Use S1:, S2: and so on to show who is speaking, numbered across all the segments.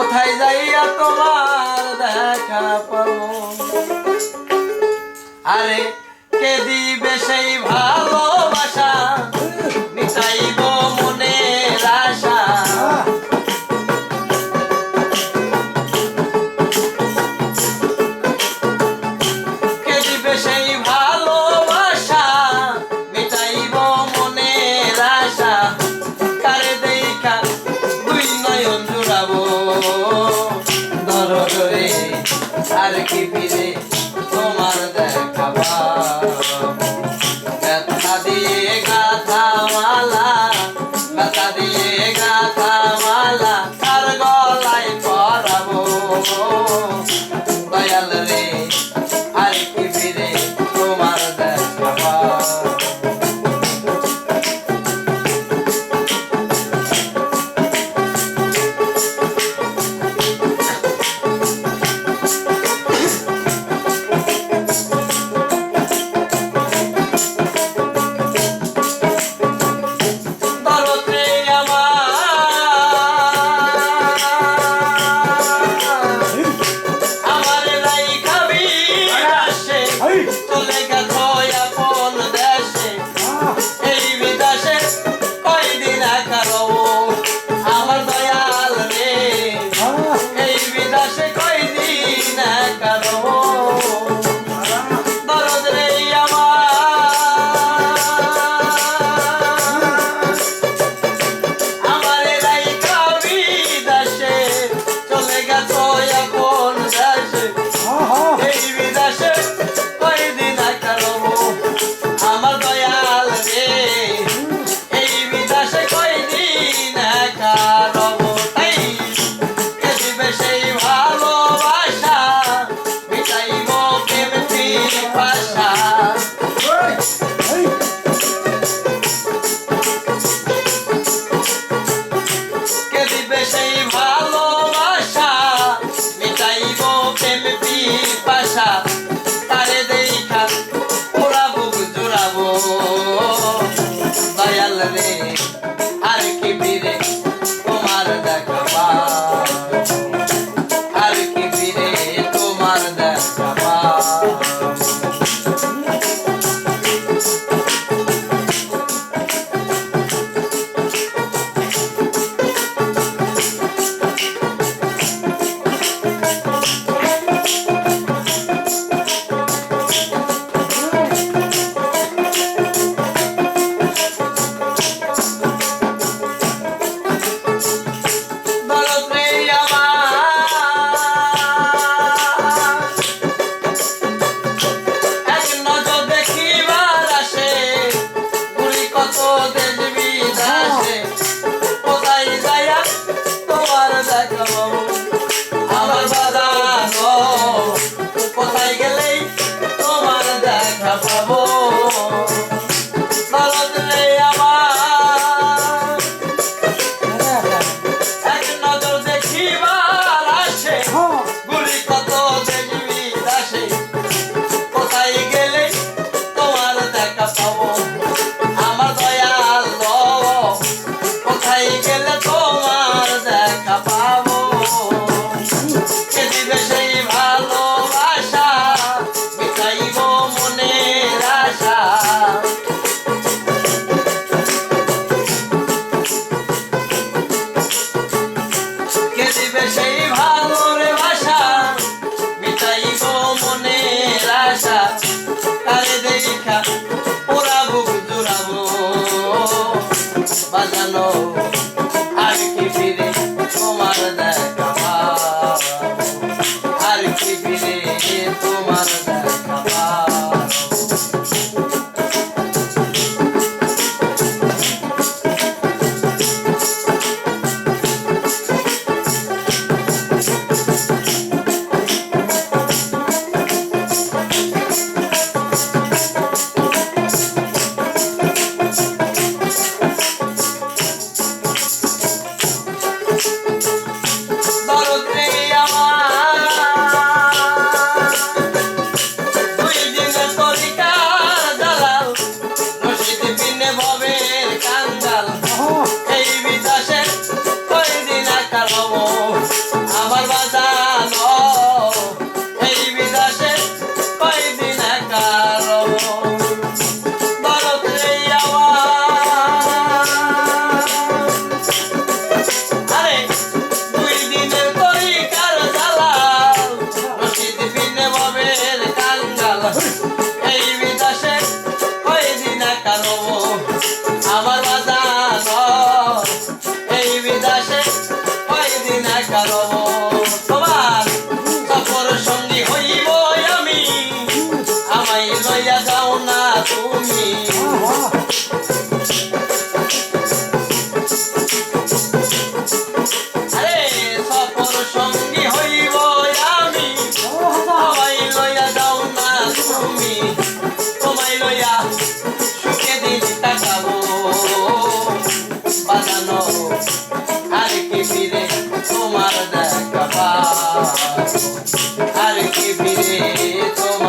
S1: কোথায় যাইয়া তোমার দেখা পাবো আরে কে দিবে সেই ভালোবাসা মিটাইব মনের আশা কে দিবে সেই ভালোবাসা মিটাইব মনের আশা কারে দেখা দুই নয়ন জুড়াবো দরদ রে আর কি ফিরে তোমার দেখা পাবো ব্যথা দিয়ে গাথা মালা ব্যথা দিয়ে গাথা মালা তার গলায় পরাবো দয়াল রে আর কি ফিরে তোমার দেখা পাবো তারে দেখা ওরা বুক জোড়াবো দয়াল রে আর কি ফিরে তোমার দেখা পাবো আর কি ফিরে তোমার দেখা পাবো আমার বাজানো কোথায় গেলেই তোমার দেখা পাবো দরদ রে আমার এক নজর দেখিবার আসে গুলি কত দেখবি আসে কোথায় গেলে তোমার দেখা পাবো আমার দয়াল কোথায় গেলে তোমার দেখা পাবো কে দিবে সেই ভালোবাসা মিটাইব মনের আশা কে দিবে সেই ভালোরে ভাষা মিটাইব মনের আশা তারে দেখা ওরা বুক জোড়াবো বাজানো আর কি ফিরে তোমার দেখা পাবো আর কি ফিরে তোমার দেখা পাবো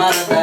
S1: তোমার দেশে